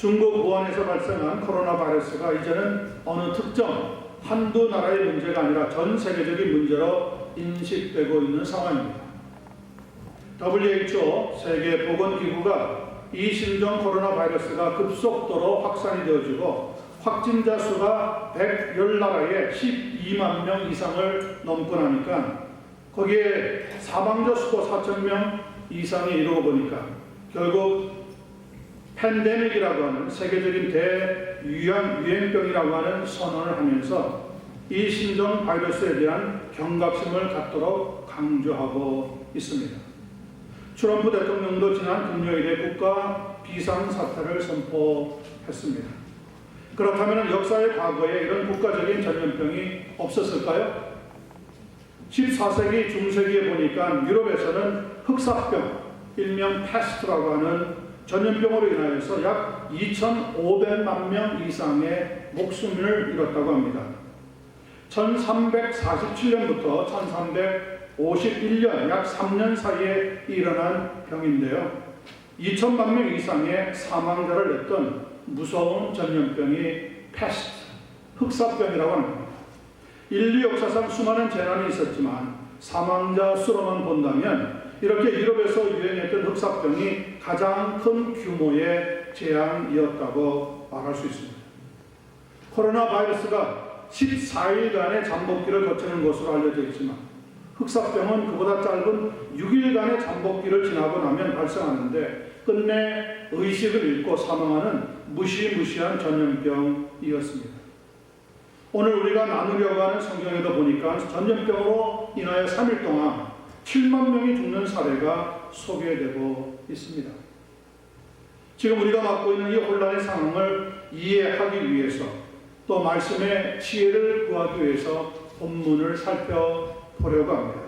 중국 우한에서 발생한 코로나 바이러스가 이제는 어느 특정 한두 나라의 문제가 아니라 전 세계적인 문제로 인식되고 있는 상황입니다. WHO 세계보건기구가 이 신종 코로나 바이러스가 급속도로 확산이 되어지고 확진자 수가 110나라에 12만 명 이상을 넘고 나니까 거기에 사망자 수도 4,000명 이상이 이루고 보니까 결국 팬데믹이라고 하는 세계적인 대유행병이라고 하는 선언을 하면서 이 신종 바이러스에 대한 경각심을 갖도록 강조하고 있습니다. 트럼프 대통령도 지난 금요일에 국가 비상사태를 선포했습니다. 그렇다면 역사의 과거에 이런 국가적인 전염병이 없었을까요? 14세기 중세기에 보니까 유럽에서는 흑사병, 일명 패스트라고 하는 전염병으로 인하여서 약 2,500만 명 이상의 목숨을 잃었다고 합니다. 1347년부터 1351년 약 3년 사이에 일어난 병인데요. 2,000만 명 이상의 사망자를 냈던 무서운 전염병이 패스트, 흑사병이라고 합니다. 인류 역사상 수많은 재난이 있었지만 사망자 수로만 본다면 이렇게 유럽에서 유행했던 흑사병이 가장 큰 규모의 재앙이었다고 말할 수 있습니다. 코로나 바이러스가 14일간의 잠복기를 거치는 것으로 알려져 있지만 흑사병은 그보다 짧은 6일간의 잠복기를 지나고 나면 발생하는데 끝내 의식을 잃고 사망하는 무시무시한 전염병이었습니다. 오늘 우리가 나누려고 하는 성경에도 보니까 전염병으로 인하여 3일 동안 7만 명이 죽는 사례가 소개되고 있습니다. 지금 우리가 맡고 있는 이 혼란의 상황을 이해하기 위해서 또 말씀의 지혜를 구하기 위해서 본문을 살펴보려고 합니다.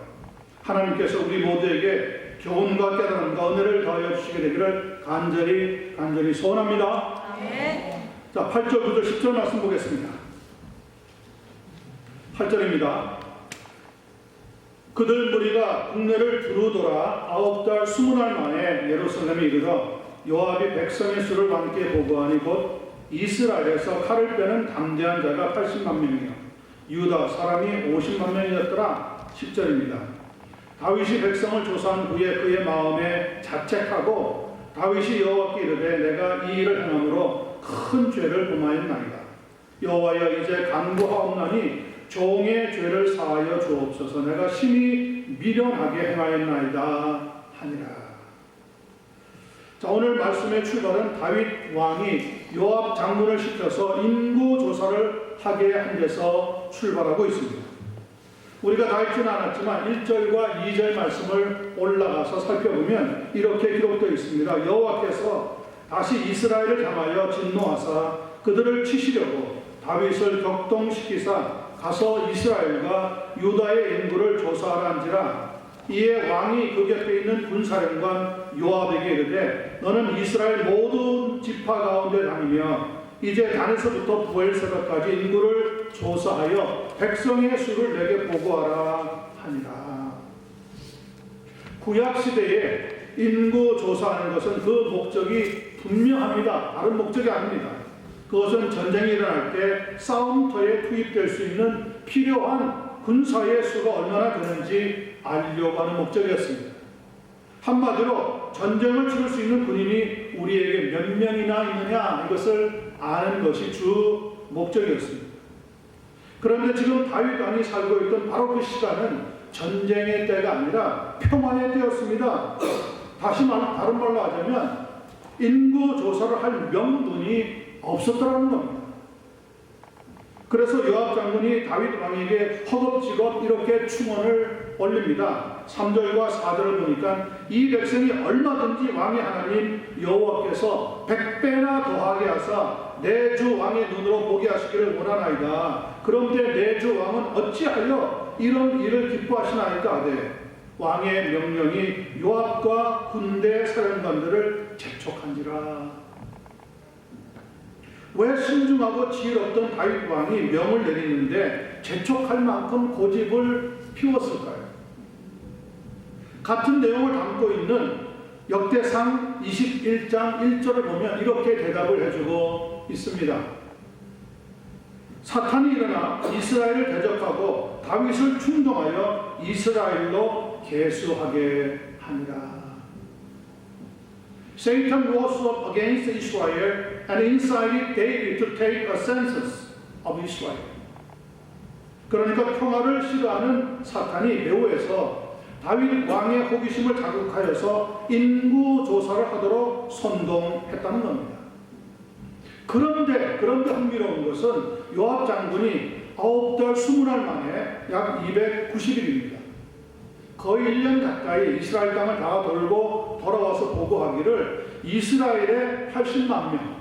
하나님께서 우리 모두에게 교훈과 깨달음과 은혜를 더하여 주시게 되기를 간절히 소원합니다. 네. 자, 8절, 9절, 10절 말씀 보겠습니다. 8절입니다. 그들 무리가 국내를 두루 돌아 9달 20날 만에 예루살렘에 이르러 요압이 백성의 수를 왕께 보고하니 곧 이스라엘에서 칼을 빼는 담대한 자가 80만 명이요 유다 사람이 50만 명이었더라. 10절입니다. 다윗이 백성을 조사한 후에 그의 마음에 자책하고 다윗이 여호와께 이르되 내가 이 일을 행함으로 큰 죄를 범하였나이다. 여호와여 이제 간구하옵나니 종의 죄를 사하여 주옵소서. 내가 심히 미련하게 행하였나이다 하니라. 자, 오늘 말씀의 출발은 다윗 왕이 요압 장군을 시켜서 인구 조사를 하게 한 데서 출발하고 있습니다. 우리가 다 읽지는 않았지만 1절과 2절 말씀을 올라가서 살펴보면 이렇게 기록되어 있습니다. 여호와께서 다시 이스라엘을 향하여 진노하사 그들을 치시려고 다윗을 격동시키사 가서 이스라엘과 유다의 인구를 조사하라 한지라. 이에 왕이 그 곁에 있는 군사령관 요압에게 이르되 너는 이스라엘 모든 지파 가운데 다니며 이제 단에서부터 부엘세바까지 인구를 조사하여 백성의 수를 내게 보고하라 하니라. 구약시대에 인구 조사하는 것은 그 목적이 분명합니다. 다른 목적이 아닙니다. 그것은 전쟁이 일어날 때 싸움터에 투입될 수 있는 필요한 군사의 수가 얼마나 되는지 알려고 하는 목적이었습니다. 한마디로 전쟁을 치를 수 있는 군인이 우리에게 몇 명이나 있느냐 이것을 아는 것이 주 목적이었습니다. 그런데 지금 다윗 왕이 살고 있던 바로 그 시간은 전쟁의 때가 아니라 평화의 때였습니다. 다른 말로 하자면 인구 조사를 할 명분이 없었더라는 겁니다. 그래서 요압 장군이 다윗 왕에게 허겁지겁 이렇게 충언을 올립니다. 3절과 4절을 보니까 이 백성이 얼마든지 왕의 하나님 여호와께서 100배나 더하게 하사 내 주 왕의 눈으로 보게 하시기를 원하나이다. 그런데 내 주 왕은 어찌하여 이런 일을 기뻐하시나이까 하되 왕의 명령이 요압과 군대 사령관들을 재촉한지라. 왜 신중하고 지혜롭던 다윗 왕이 명을 내리는데 재촉할 만큼 고집을 피웠을까요? 같은 내용을 담고 있는 역대상 21장 1절을 보면 이렇게 대답을 해주고 있습니다. 사탄이 일어나 이스라엘을 대적하고 다윗을 충동하여 이스라엘로 계수하게 하니라. Satan rose up against Israel and incited David to take a census of Israel. 그러니까 평화를 싫어하는 사탄이 배후에서 다윗 왕의 호기심을 자극하여서 인구 조사를 하도록 선동했다는 겁니다. 그런데 흥미로운 것은 요압 장군이 9달 20날 만에 약 290일입니다. 거의 1년 가까이 이스라엘 땅을 다 돌고 돌아와서 보고하기를 이스라엘의 80만 명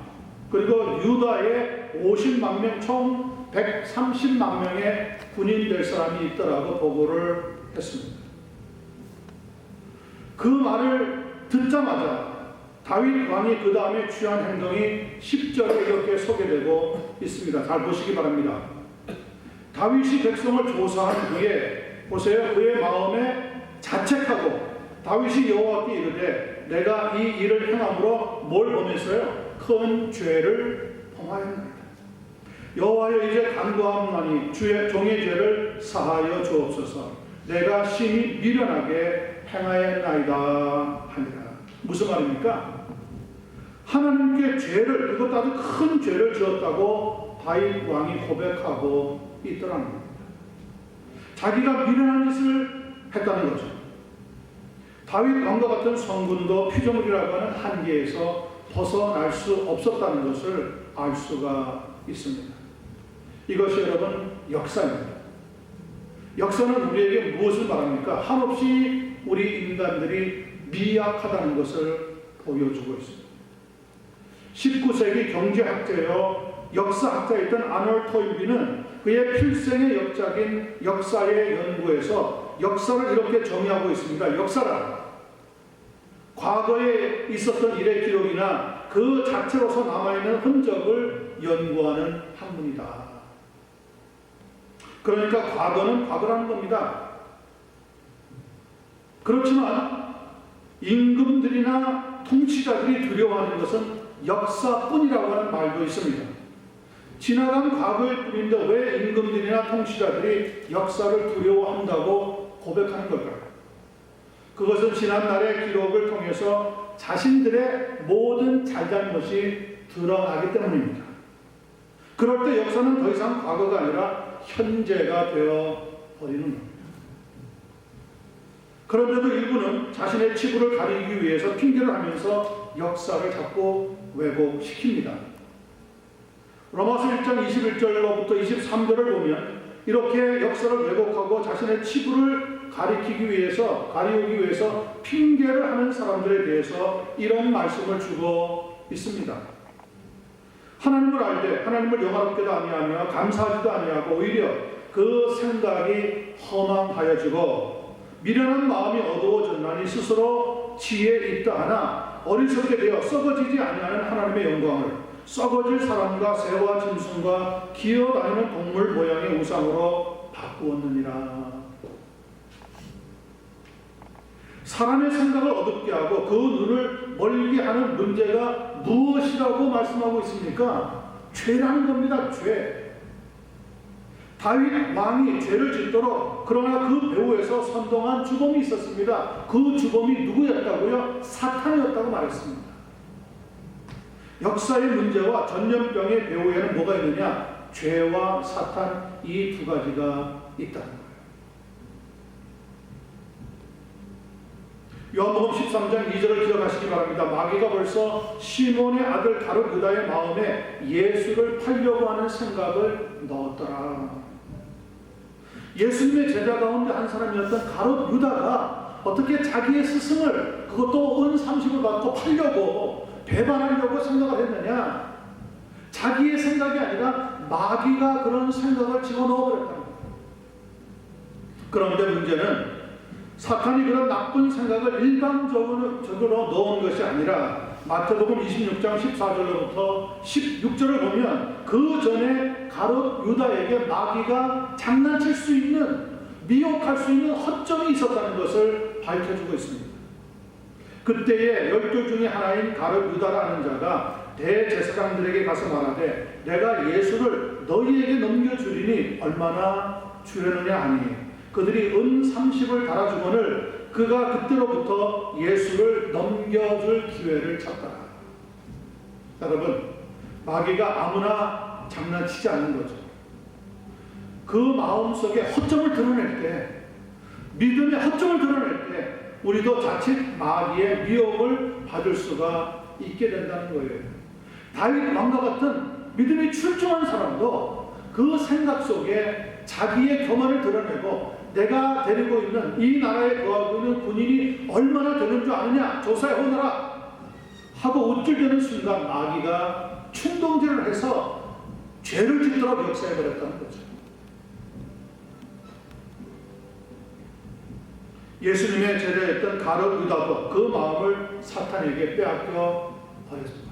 그리고 유다의 50만 명 총 130만 명의 군인 될 사람이 있더라고 보고를 했습니다. 그 말을 듣자마자 다윗 왕이 그 다음에 취한 행동이 10절에 이렇게 소개되고 있습니다. 잘 보시기 바랍니다. 다윗이 백성을 조사한 후에 보세요. 그의 마음에 자책하고 다윗이 여호와께 이르되 내가 이 일을 행함으로 뭘 범했어요? 큰 죄를 범하였나이다. 여호와여 이제 간구하오나니 주의 종의 죄를 사하여 주옵소서. 내가 심히 미련하게 행하였나이다 하니라. 무슨 말입니까? 하나님께 죄를, 그것도 아주 큰 죄를 지었다고 다윗 왕이 고백하고 있더라는 겁니다. 자기가 미련한 짓을 했다는 거죠. 다윗 왕과 같은 성군도 피조물이라고 하는 한계에서 벗어날 수 없었다는 것을 알 수가 있습니다. 이것이 여러분 역사입니다. 역사는 우리에게 무엇을 말합니까? 한없이 우리 인간들이 미약하다는 것을 보여주고 있습니다. 19세기 경제학자요 역사학자였던 아놀드 토인비는 그의 필생의 역작인 역사의 연구에서 역사를 이렇게 정의하고 있습니다. 역사란 과거에 있었던 일의 기록이나 그 자체로서 남아있는 흔적을 연구하는 학문이다. 그러니까 과거는 과거라는 겁니다. 그렇지만 임금들이나 통치자들이 두려워하는 것은 역사뿐이라고 하는 말도 있습니다. 지나간 과거일 뿐인데 왜 임금들이나 통치자들이 역사를 두려워한다고 고백하는 걸까요? 그것은 지난날의 기록을 통해서 자신들의 모든 잘잘못이 드러나기 때문입니다. 그럴 때 역사는 더 이상 과거가 아니라 현재가 되어 버리는 겁니다. 그런데도 일부는 자신의 치부를 가리기 위해서 핑계를 하면서 역사를 자꾸 왜곡시킵니다. 로마서 1장 21절로부터 23절을 보면 이렇게 역사를 왜곡하고 자신의 치부를 가리우기 위해서 핑계를 하는 사람들에 대해서 이런 말씀을 주고 있습니다. 하나님을 알되 하나님을 영화롭게도 아니하며 감사하지도 아니하고 오히려 그 생각이 허망하여지고 미련한 마음이 어두워졌나니 스스로 지혜 있다 하나 어리석게 되어 썩어지지 아니하는 하나님의 영광을 썩어질 사람과 새와 짐승과 기어다니는 동물 모양의 우상으로 바꾸었느니라. 사람의 생각을 어둡게 하고 그 눈을 멀게 하는 문제가 무엇이라고 말씀하고 있습니까? 죄라는 겁니다. 죄. 다윗 왕이 죄를 짓도록 그러나 그 배후에서 선동한 주범이 있었습니다. 그 주범이 누구였다고요? 사탄이었다고 말했습니다. 역사의 문제와 전염병의 배후에는 뭐가 있느냐? 죄와 사탄 이 두 가지가 있다는 거예요. 요한복음 13장 2절을 기억하시기 바랍니다. 마귀가 벌써 시몬의 아들 가룟 유다의 마음에 예수를 팔려고 하는 생각을 넣었더라. 예수님의 제자 가운데 한 사람이었던 가룟 유다가 어떻게 자기의 스승을 그것도 은 30을 받고 팔려고 배반하려고 생각을 했느냐? 자기의 생각이 아니라 마귀가 그런 생각을 집어넣어버렸다는 거예요. 그런데 문제는 사탄이 그런 나쁜 생각을 일방적으로 넣은 것이 아니라 마태복음 26장 14절로부터 16절을 보면 그 전에 가룟 유다에게 마귀가 장난칠 수 있는 미혹할 수 있는 허점이 있었다는 것을 밝혀주고 있습니다. 그때에 12 중에 하나인 가룟 유다라는 자가 대제사장들에게 가서 말하되 내가 예수를 너희에게 넘겨주리니 얼마나 주려느냐 하니 그들이 은 30을 달아주거늘 그가 그때로부터 예수를 넘겨줄 기회를 찾더라. 여러분, 마귀가 아무나 장난치지 않는 거죠. 그 마음속에 허점을 드러낼 때, 믿음의 허점을 드러낼 때 우리도 자칫 마귀의 미혹을 받을 수가 있게 된다는 거예요. 다윗 왕과 같은 믿음이 출중한 사람도 그 생각 속에 자기의 교만을 드러내고 내가 데리고 있는 이 나라에 거하고 있는 군인이 얼마나 되는 줄 아느냐 조사해 오너라 하고 우쭐대는 순간 마귀가 충동질을 해서 죄를 짓도록 역사해버렸다는 거죠. 예수님의 제자였던 가룟 유다도 그 마음을 사탄에게 빼앗겨 버렸습니다.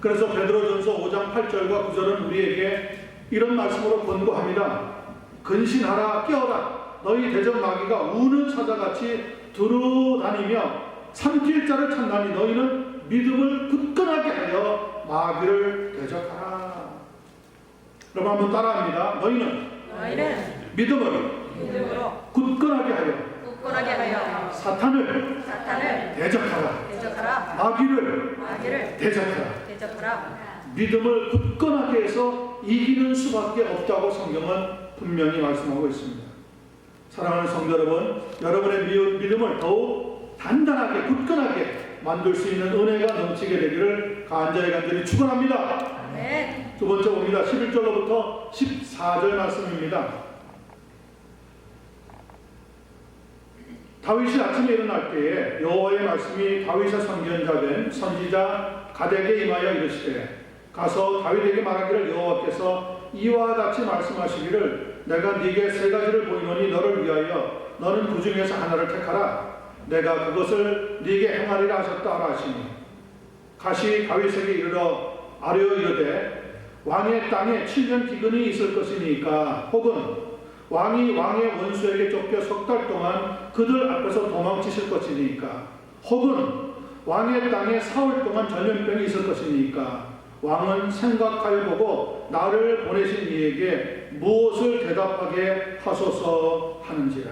그래서 베드로전서 5장 8절과 9절은 우리에게 이런 말씀으로 권고합니다. 근신하라 깨어라 너희 대적 마귀가 우는 사자같이 두루다니며 삼킬 자를 찾나니 너희는 믿음을 굳건하게 하여 마귀를 대적하라. 여러분 한번 따라합니다. 너희는 믿음으로 굳건하게 하여 사탄을 대적하라. 마귀를 대적하라. 믿음을 굳건하게 해서 이기는 수밖에 없다고 성경은 분명히 말씀하고 있습니다. 사랑하는 성도 여러분, 여러분의 믿음을 더욱 단단하게 굳건하게 만들 수 있는 은혜가 넘치게 되기를 간절히 축원합니다. 두 번째 봅니다. 11절로부터 14절 말씀입니다. 다윗이 아침에 일어날 때에 여호와의 말씀이 다윗의 선견자 된 선지자 갓에게 임하여 이르시되 가서 다윗에게 말하기를 여호와께서 이와 같이 말씀하시기를 내가 네게 세 가지를 보이노니 너를 위하여 너는 그 중에서 하나를 택하라. 내가 그것을 네게 행하리라 하셨다 하라 하시니 가시 다윗에게 이르러 아뢰어 이르되 왕의 땅에 7년 기근이 있을 것이니까 혹은 왕이 왕의 원수에게 쫓겨 3달 동안 그들 앞에서 도망치실 것이니까 혹은 왕의 땅에 4월 동안 전염병이 있을 것이니까 왕은 생각하여 보고 나를 보내신 이에게 무엇을 대답하게 하소서 하는지라.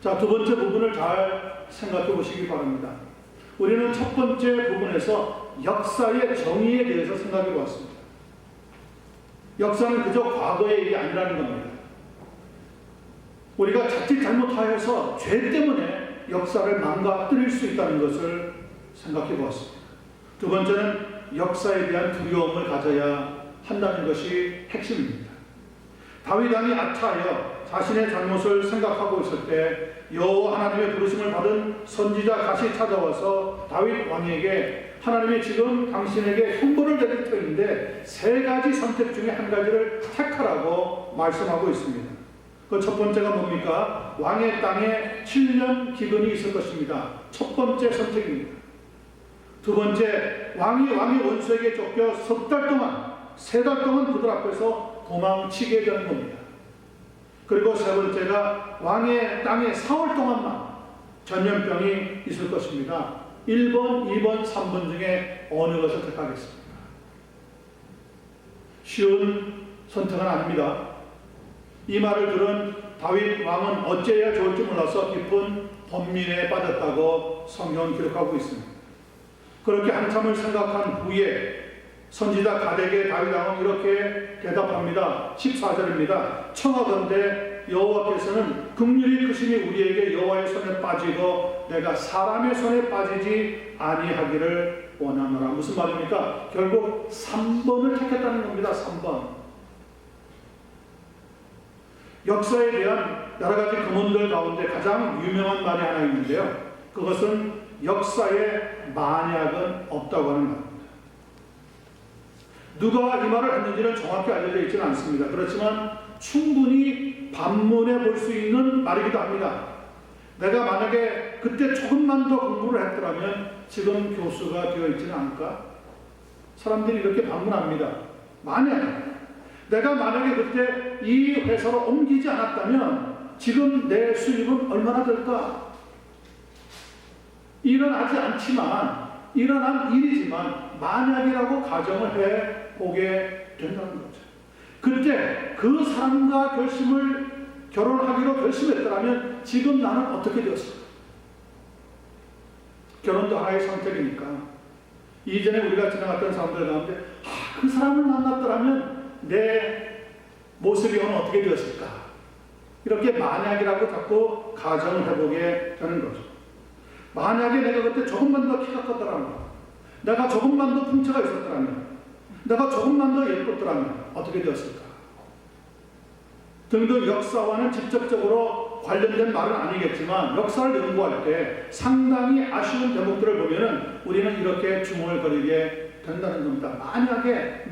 자, 두 번째 부분을 잘 생각해 보시기 바랍니다. 우리는 첫 번째 부분에서 역사의 정의에 대해서 생각해 보았습니다. 역사는 그저 과거의 일이 아니라는 겁니다. 우리가 자칫 잘못하여서 죄 때문에 역사를 망가뜨릴 수 있다는 것을 생각해 보았습니다. 두 번째는 역사에 대한 두려움을 가져야 한다는 것이 핵심입니다. 다윗 왕이 아차하여 자신의 잘못을 생각하고 있을 때 여호와 하나님의 부르심을 받은 선지자 갓이 찾아와서 다윗 왕에게 하나님이 지금 당신에게 형벌을 내릴 터인데 세 가지 선택 중에 한 가지를 택하라고 말씀하고 있습니다. 그 첫 번째가 뭡니까? 왕의 땅에 7년 기근이 있을 것입니다. 첫 번째 선택입니다. 두 번째, 왕이 왕의 원수에게 쫓겨 3달 동안, 3달 동안 그들 앞에서 도망치게 되는 겁니다. 그리고 세 번째가 왕의 땅에 4월 동안만 전염병이 있을 것입니다. 1번, 2번, 3번 중에 어느 것을 택하겠습니까? 쉬운 선택은 아닙니다. 이 말을 들은 다윗 왕은 어째야 좋을지 몰라서 깊은 번민에 빠졌다고 성경은 기록하고 있습니다. 그렇게 한참을 생각한 후에 선지자 갓에게 다윗 왕은 이렇게 대답합니다. 14절입니다. 청하건대 여호와께서는 긍휼히 크심이 우리에게 여호와의 손에 빠지고 내가 사람의 손에 빠지지 아니하기를 원하노라. 무슨 말입니까? 결국 3번을 택했다는 겁니다. 3번. 역사에 대한 여러 가지 금원들 가운데 가장 유명한 말이 하나 있는데요. 그것은 역사에 만약은 없다고 하는 말입니다. 누가 이 말을 했는지는 정확히 알려져 있지는 않습니다. 그렇지만 충분히 반문해 볼 수 있는 말이기도 합니다. 내가 만약에 그때 조금만 더 공부를 했더라면 지금 교수가 되어 있지는 않을까? 사람들이 이렇게 반문합니다. 내가 만약에 그때 이 회사로 옮기지 않았다면 지금 내 수입은 얼마나 될까? 일어나지 않지만, 일어난 일이지만 만약이라고 가정을 해보게 된다는 거죠. 그때 그 사람과 결혼하기로 결심했더라면 지금 나는 어떻게 되었을까? 결혼도 하나의 선택이니까. 이전에 우리가 지나갔던 사람들 가운데 그 사람을 만났더라면 내 모습이 오늘 어떻게 되었을까? 이렇게 만약이라고 자꾸 가정을 해보게 되는 거죠. 만약에 내가 그때 조금만 더 키가 컸더라면, 내가 조금만 더 풍채가 있었더라면, 내가 조금만 더 예뻤더라면 어떻게 되었을까? 등등 역사와는 직접적으로 관련된 말은 아니겠지만 역사를 연구할 때 상당히 아쉬운 대목들을 보면은 우리는 이렇게 중얼거리게 된다는 겁니다. 만약에.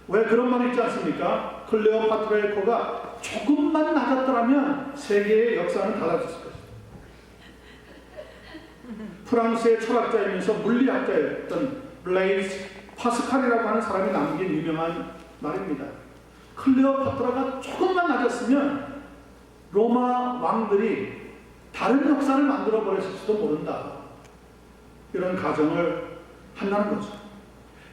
왜 그런 말이 있지 않습니까? 클레오파트라의 코가 조금만 낮았더라면 세계의 역사는 달라졌을 것이다. 프랑스의 철학자이면서 물리학자였던 블레이즈 파스칼이라고 하는 사람이 남긴 유명한 말입니다. 클레오파트라가 조금만 낮았으면 로마 왕들이 다른 역사를 만들어 버렸을지도 모른다. 이런 가정을 한다는 거죠.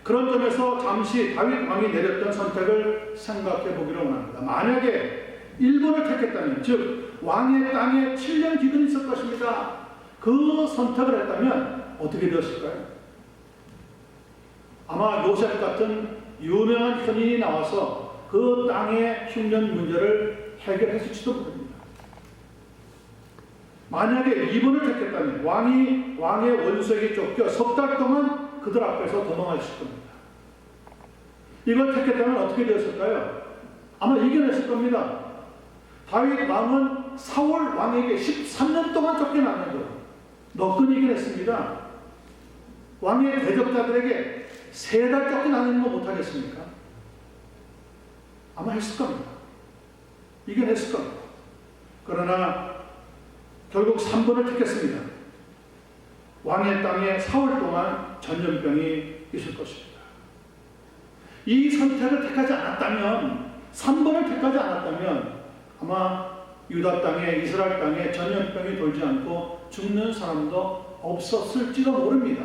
그런 점에서 잠시 다윗 왕이 내렸던 선택을 생각해 보기를 원합니다. 만약에 일본을 택했다면, 즉 왕의 땅에 7년 기근이 있을 것입니다. 그 선택을 했다면 어떻게 되었을까요? 아마 요셉 같은 유명한 현인이 나와서 그 땅의 흉년 문제를 해결했을지도 모릅니다. 만약에 이분을 택했다면 왕의 원수에게 쫓겨 석 달 동안 그들 앞에서 도망했을 겁니다. 이걸 택했다면 어떻게 되었을까요? 아마 이겨냈을 겁니다. 다윗 왕은 사울 왕에게 13년 동안 쫓겨났는데 너끈히 이겨냈습니다. 왕의 대적자들에게 3달 쫓겨나는 거 못하겠습니까? 아마 했을 겁니다. 이겨냈을 겁니다. 그러나 결국 3번을 택했습니다. 왕의 땅에 사흘 동안 전염병이 있을 것입니다. 이 선택을 택하지 않았다면, 3번을 택하지 않았다면 아마 유다 땅에, 이스라엘 땅에 전염병이 돌지 않고 죽는 사람도 없었을지도 모릅니다.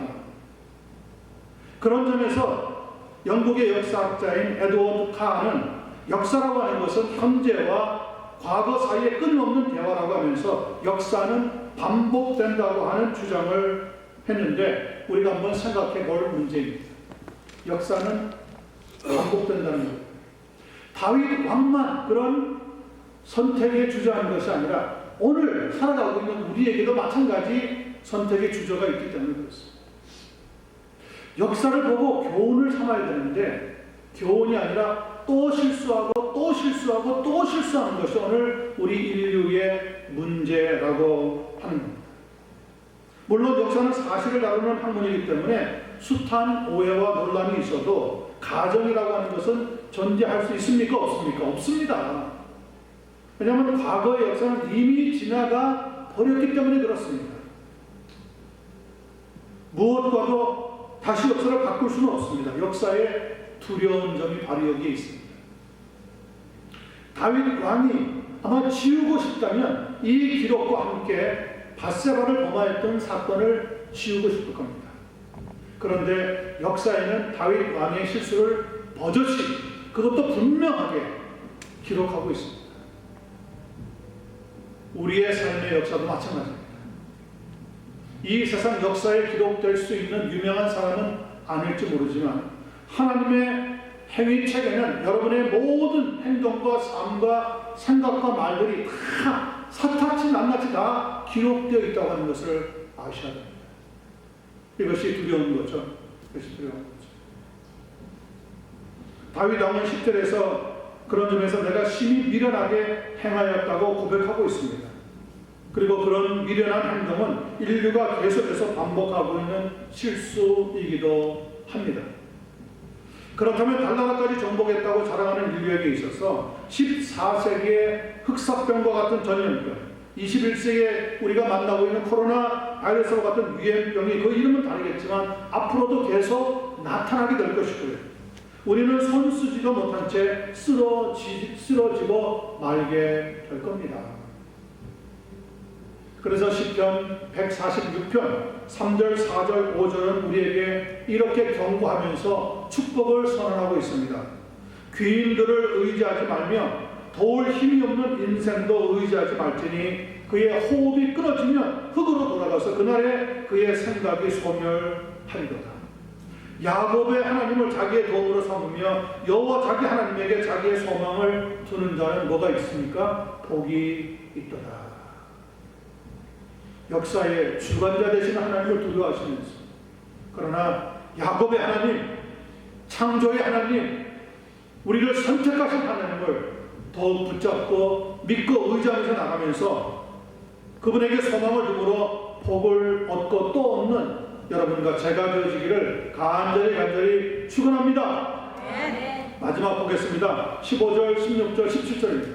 그런 점에서 영국의 역사학자인 에드워드 카는 역사라고 하는 것은 현재와 과거 사이에 끊임없는 대화라고 하면서 역사는 반복된다고 하는 주장을 했는데 우리가 한번 생각해 볼 문제입니다. 역사는 반복된다는 것. 다윗 왕만 그런 선택의 주저하는 것이 아니라 오늘 살아가고 있는 우리에게도 마찬가지 선택의 주저가 있기 때문에 그렇습니다. 역사를 보고 교훈을 삼아야 되는데 교훈이 아니라 또 실수하고 또 실수하고 또 실수하는 것이 오늘 우리 인류의 문제라고 하는 겁니다. 물론 역사는 사실을 다루는 학문이기 때문에 숱한 오해와 논란이 있어도 가정이라고 하는 것은 존재할 수 있습니까? 없습니까? 없습니다. 왜냐하면 과거의 역사는 이미 지나가 버렸기 때문에 그렇습니다. 무엇과도 다시 역사를 바꿀 수는 없습니다. 역사에 두려운 점이 바로 여기에 있습니다. 다윗 왕이 아마 지우고 싶다면 이 기록과 함께 밧세바를 범하였던 사건을 지우고 싶을 겁니다. 그런데 역사에는 다윗 왕의 실수를 버젓이, 그것도 분명하게 기록하고 있습니다. 우리의 삶의 역사도 마찬가지입니다. 이 세상 역사에 기록될 수 있는 유명한 사람은 아닐지 모르지만 하나님의 행위책에는 여러분의 모든 행동과 삶과 생각과 말들이 다 사타치 낱낱이 다 기록되어 있다고 하는 것을 아셔야 됩니다. 이것이 두려운 거죠. 이것이 두려운 거죠. 다윗 왕은 10절에서 그런 점에서 내가 심히 미련하게 행하였다고 고백하고 있습니다. 그리고 그런 미련한 행동은 인류가 계속해서 반복하고 있는 실수이기도 합니다. 그렇다면 달나라까지 정복했다고 자랑하는 인류에게 있어서 14세기의 흑사병과 같은 전염병, 21세기에 우리가 만나고 있는 코로나 바이러스와 같은 유행병이 그 이름은 다르겠지만 앞으로도 계속 나타나게 될 것이고요. 우리는 손 쓰지도 못한 채 쓰러지고 말게 될 겁니다. 그래서 시편 146편 3절, 4절, 5절은 우리에게 이렇게 경고하면서 축복을 선언하고 있습니다. 귀인들을 의지하지 말며 도울 힘이 없는 인생도 의지하지 말지니 그의 호흡이 끊어지면 흙으로 돌아가서 그날에 그의 생각이 소멸하리로다. 야곱의 하나님을 자기의 도움으로 삼으며 여호와 자기 하나님에게 자기의 소망을 두는 자는 뭐가 있습니까? 복이 있도다. 역사의 주관자 되시는 하나님을 두려워하시면서, 그러나 야곱의 하나님, 창조의 하나님, 우리를 선택하신 하나님을 더욱 붙잡고 믿고 의지하면서 나가면서 그분에게 소망을 두므로 복을 얻고 또 얻는 여러분과 제가 되어지기를 간절히 축원합니다. 네. 마지막 보겠습니다. 15절, 16절, 17절입니다.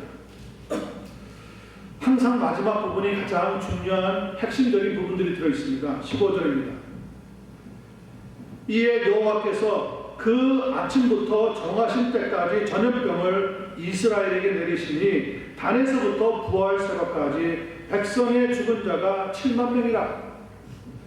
항상 마지막 부분이 가장 중요한 핵심적인 부분들이 들어있습니다. 15절입니다. 이에 여호와께서 그 아침부터 정하신 때까지 전염병을 이스라엘에게 내리시니 단에서부터 부활 새벽까지 백성의 죽은 자가 7만 명이라.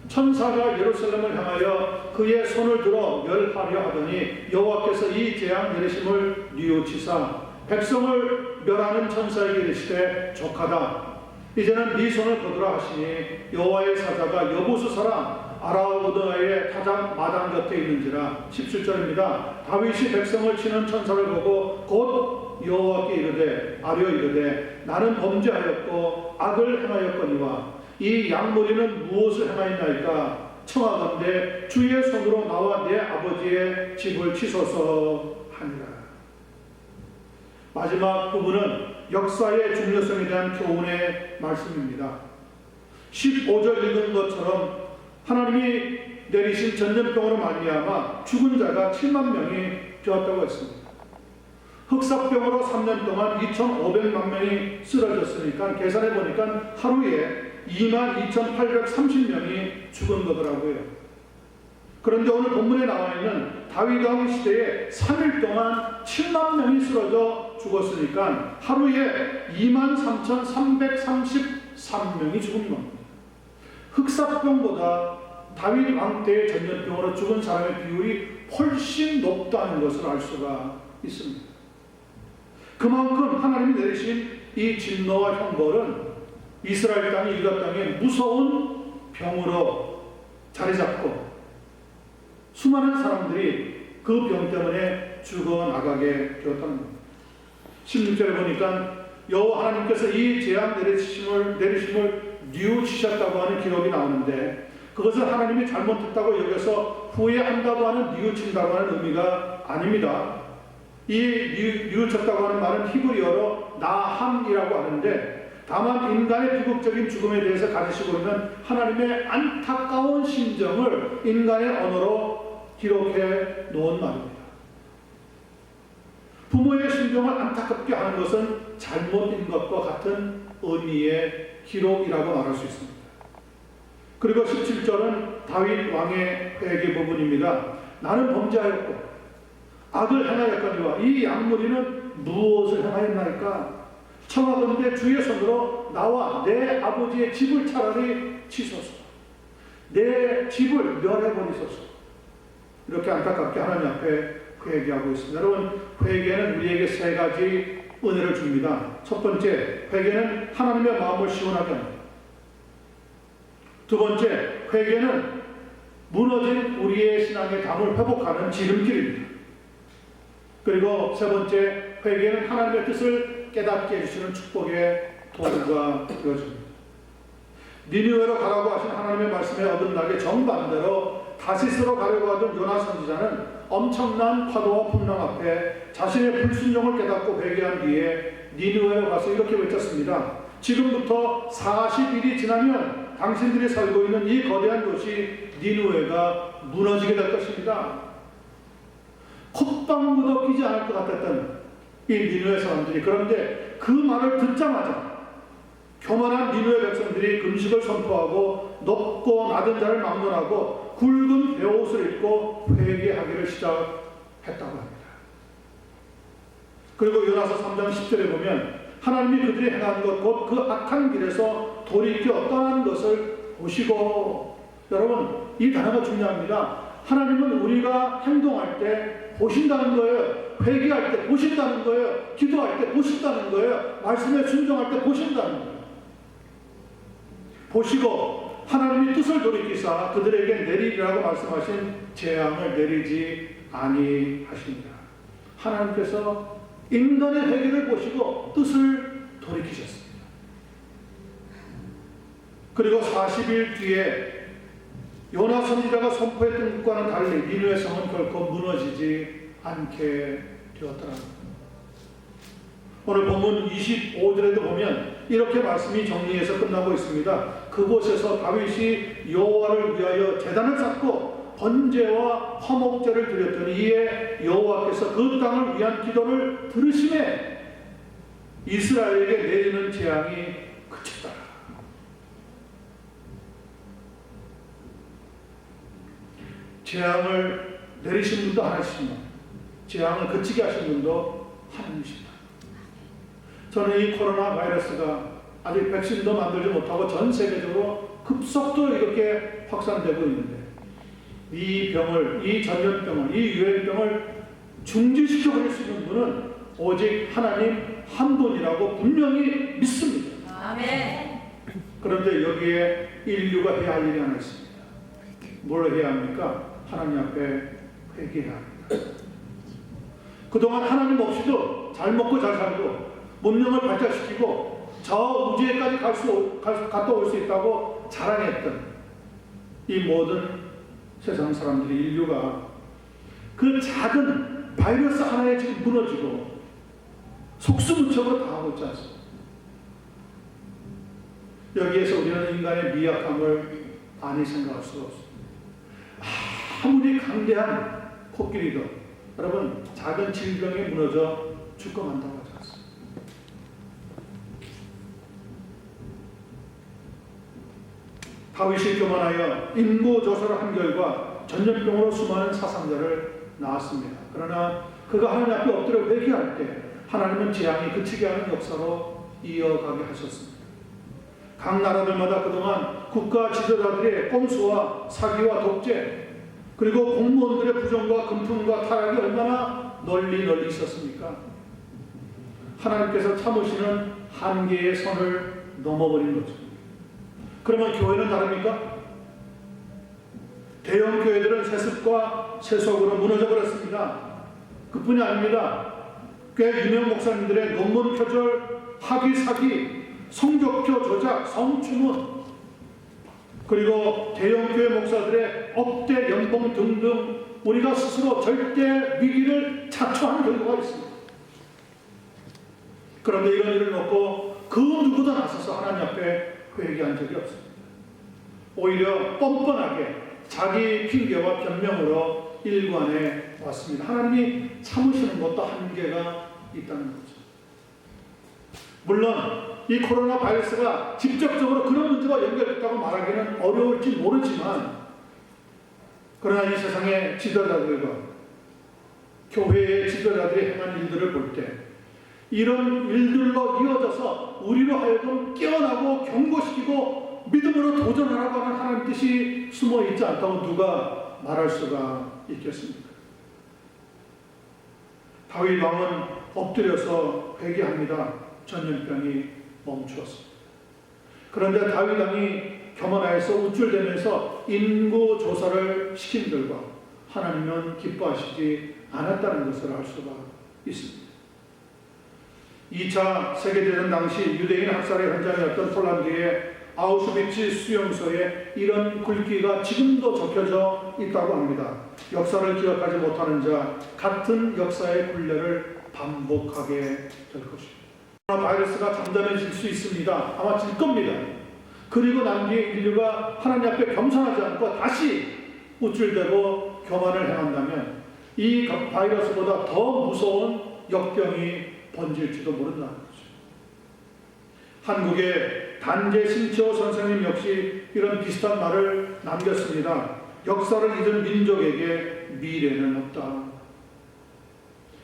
천사가 예루살렘을 향하여 그의 손을 들어 멸하려 하더니 여호와께서 이 재앙 내리심을 뉘우치사 백성을 멸하는 천사에게 이르시되 족하다. 이제는 네 손을 거두라 하시니 여호와의 사자가 여부수 사람 아라우드의 타작 마당 곁에 있는지라. 17절입니다. 다윗이 백성을 치는 천사를 보고 곧 여호와께 이르되 아뢰어 이르되 나는 범죄하였고 악을 행하였거니와 이 양무리는 무엇을 행하였나이까. 청하건대 주의 손으로 나와 내 아버지의 집을 치소서 하니라. 마지막 부분은 역사의 중요성에 대한 교훈의 말씀입니다. 15절 읽은 것처럼 하나님이 내리신 전염병으로 말미암아 죽은 자가 7만 명이 되었다고 했습니다. 흑사병으로 3년 동안 2,500만 명이 쓰러졌으니까 계산해 보니까 하루에 22,830명이 죽은 거더라고요. 그런데 오늘 본문에 나와 있는 다윗 왕 시대에 3일 동안 7만 명이 쓰러져 죽었으니까 하루에 23,333명이 죽은 겁니다. 흑사병보다 다윗 왕 때의 전염병으로 죽은 사람의 비율이 훨씬 높다는 것을 알 수가 있습니다. 그만큼 하나님이 내리신 이 진노와 형벌은 이스라엘 땅이 유다 땅에 무서운 병으로 자리 잡고 수많은 사람들이 그 병 때문에 죽어나가게 되었다는 겁니다. 16절에 보니까 여호와 하나님께서 이 재앙 내리심을 뉘우치셨다고 하는 기록이 나오는데 그것은 하나님이 잘못했다고 여겨서 후회한다고 하는 뉘우친다고 하는 의미가 아닙니다. 이 뉘우쳤다고 하는 말은 히브리어로 나함이라고 하는데 다만 인간의 비극적인 죽음에 대해서 가지시고 있는 하나님의 안타까운 심정을 인간의 언어로 기록해 놓은 말입니다. 부모의 심정을 안타깝게 하는 것은 잘못인 것과 같은 의미의 기록이라고 말할 수 있습니다. 그리고 17절은 다윗 왕의 회개 부분입니다. 나는 범죄하였고 악을 행하였거니와 이 양무리는 무엇을 행하였나이까. 청하건대 주의 손으로 나와 내 아버지의 집을 차라리 치소서. 내 집을 멸해버리소서. 이렇게 안타깝게 하나님 앞에 회개하고 있습니다. 여러분, 회개는 우리에게 세 가지 은혜를 줍니다. 첫 번째, 회개는 하나님의 마음을 시원하게 합니다. 두 번째, 회개는 무너진 우리의 신앙의 담을 회복하는 지름길입니다. 그리고 세 번째, 회개는 하나님의 뜻을 깨닫게 해주시는 축복의 도구가 되어집니다. 니느웨로 가라고 하신 하나님의 말씀에 어긋나게 정반대로 다시스로 가려고 하던 요나 선지자는 엄청난 파도와 풍랑 앞에 자신의 불순종을 깨닫고 회개한 뒤에 니느웨로 가서 이렇게 외쳤습니다. 지금부터 40일이 지나면 당신들이 살고 있는 이 거대한 도시 니느웨가 무너지게 될 것입니다. 콧방구도 끼지 않을 것 같았던 이 니느웨 사람들이, 그런데 그 말을 듣자마자 교만한 니느웨 백성들이 금식을 선포하고 높고 낮은 자를 막론하고 굵은 베옷을 입고 회개하기를 시작했다고 합니다. 그리고 요나서 3장 10절에 보면 하나님이 그들이 행한 것 곧 그 악한 길에서 돌이켜 떠난 것을 보시고, 여러분 이 단어가 중요합니다. 하나님은 우리가 행동할 때 보신다는 거예요. 회개할 때 보신다는 거예요. 기도할 때 보신다는 거예요. 말씀에 순종할 때 보신다는 거예요. 보시고 하나님이 뜻을 돌이키사 그들에게 내리리라고 말씀하신 재앙을 내리지 아니하십니다. 하나님께서 인간의 회개를 보시고 뜻을 돌이키셨습니다. 그리고 40일 뒤에 요나 선지자가 선포했던 것과는 달리 니느웨 성은 결코 무너지지 않게 되었더라. 오늘 본문 25절에도 보면 이렇게 말씀이 정리해서 끝나고 있습니다. 그곳에서 다윗이 여호와를 위하여 제단을 쌓고 번제와 화목제를 드렸더니 이에 여호와께서 그 땅을 위한 기도를 들으심에 이스라엘에게 내리는 재앙이 그쳤더라. 재앙을 내리신 분도 하나님이시지만 재앙을 그치게 하신 분도 하나님이십니다. 저는 이 코로나 바이러스가 아직 백신도 만들지 못하고 전 세계적으로 급속도로 이렇게 확산되고 있는데 이 병을, 이 전염병을, 이 유행병을 중지시켜 버릴 수 있는 분은 오직 하나님 한 분이라고 분명히 믿습니다. 아멘. 그런데 여기에 인류가 해야 할 일이 하나 있습니다. 뭘 해야 합니까? 하나님 앞에 회개해야 합니다. 그동안 하나님 없이도 잘 먹고 잘 살고 문명을 발전시키고 저 우주에까지 갔다 올 수 있다고 자랑했던 이 모든 세상 사람들이, 인류가 그 작은 바이러스 하나에 지금 무너지고 속수무책으로 당하고 있지 않습니까? 여기에서 우리는 인간의 미약함을 많이 생각할 수가 없습니다. 아무리 강대한 코끼리도 여러분 작은 질병에 무너져 죽고 만다고 하지 않습니까? 다윗이 교만하여 인구조사를 한 결과 전염병으로 수많은 사상자를 낳았습니다. 그러나 그가 하나님 앞에 엎드려 회개할 때 하나님은 재앙이 그치게 하는 역사로 이어가게 하셨습니다. 각 나라들마다 그동안 국가 지도자들의 꼼수와 사기와 독재, 그리고 공무원들의 부정과 금품과 타락이 얼마나 널리 있었습니까? 하나님께서 참으시는 한계의 선을 넘어버린 거죠. 그러면 교회는 다릅니까? 대형 교회들은 세습과 세속으로 무너져 버렸습니다. 그뿐이 아닙니다. 꽤 유명 목사님들의 논문 표절, 학위 사기, 성적표 조작, 성추문, 그리고 대형 교회 목사들의 억대 연봉 등등 우리가 스스로 절대 위기를 자초한 결과가 있습니다. 그런데 이런 일을 놓고 그 누구도 나서서 하나님 앞에 회개한 적이 없습니다. 오히려 뻔뻔하게 자기 핑계와 변명으로 일관해 왔습니다. 하나님이 참으시는 것도 한계가 있다는 거죠. 물론 이 코로나 바이러스가 직접적으로 그런 문제와 연결됐다고 말하기는 어려울지 모르지만, 그러나 이 세상의 지도자들과 교회의 지도자들이 행한 일들을 볼 때 이런 일들로 이어져서 우리로 하여금 깨어나고 경고시키고 믿음으로 도전하라고 하는 하나님 뜻이 숨어 있지 않다고 누가 말할 수가 있겠습니까? 다윗 왕은 엎드려서 회개합니다. 전염병이 멈추었습니다. 그런데 다윗 왕이 교만하여서 우쭐대면서 인구 조사를 시킨 결과 하나님은 기뻐하시지 않았다는 것을 알 수가 있습니다. 2차 세계대전 당시 유대인 학살의 현장이었던 폴란드의 아우슈비츠 수용소에 이런 글귀가 지금도 적혀져 있다고 합니다. 역사를 기억하지 못하는 자, 같은 역사의 굴레를 반복하게 될 것입니다. 코로나 바이러스가 잠잠해질 수 있습니다. 아마 질 겁니다. 그리고 난 뒤에 인류가 하나님 앞에 겸손하지 않고 다시 우쭐대고 교만을 행한다면 이 바이러스보다 더 무서운 역병이 번질지도 모른다는 거죠. 한국의 단재 신치호 선생님 역시 이런 비슷한 말을 남겼습니다. 역사를 잊은 민족에게 미래는 없다.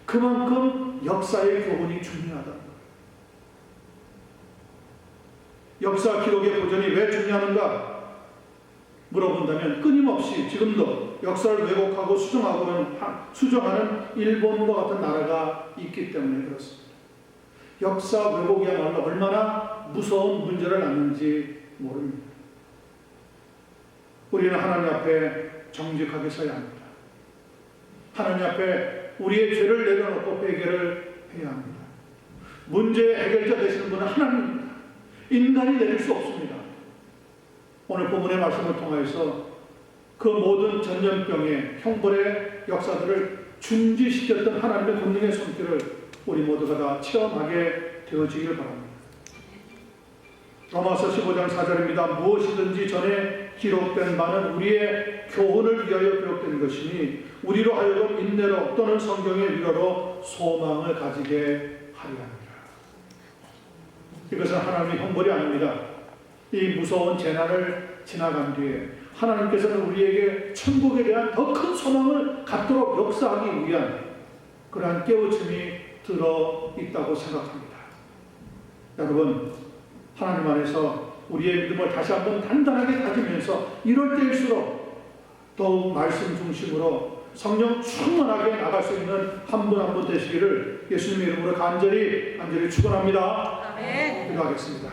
그만큼 역사의 교훈이 중요하다는 거예요. 역사 기록의 보존이 왜 중요한가 물어본다면 끊임없이 지금도 역사를 왜곡하고 수정하는 일본과 같은 나라가 있기 때문에 그렇습니다. 역사 왜곡이야말로 얼마나 무서운 문제를 낳는지 모릅니다. 우리는 하나님 앞에 정직하게 서야 합니다. 하나님 앞에 우리의 죄를 내려놓고 회개를 해야 합니다. 문제의 해결자 되시는 분은 하나님입니다. 인간이 내릴 수 없습니다. 오늘 본문의 말씀을 통하여서 그 모든 전염병의 형벌의 역사들을 중지시켰던 하나님의 권능의 손길을 우리 모두가 다 체험하게 되어지기를 바랍니다. 로마서 15장 4절입니다. 무엇이든지 전에 기록된 바는 우리의 교훈을 위하여 기록된 것이니 우리로 하여금 인내로 또는 성경의 위로로 소망을 가지게 하려 합니다. 이것은 하나님의 형벌이 아닙니다. 이 무서운 재난을 지나간 뒤에 하나님께서는 우리에게 천국에 대한 더 큰 소망을 갖도록 역사하기 위한 그러한 깨우침이 들어있다고 생각합니다. 여러분, 하나님 안에서 우리의 믿음을 다시 한번 단단하게 다지면서 이럴 때일수록 더욱 말씀 중심으로 성령 충만하게 나갈 수 있는 한 분 한 분 되시기를 예수님의 이름으로 간절히 축원합니다. 아멘. 기도하겠습니다.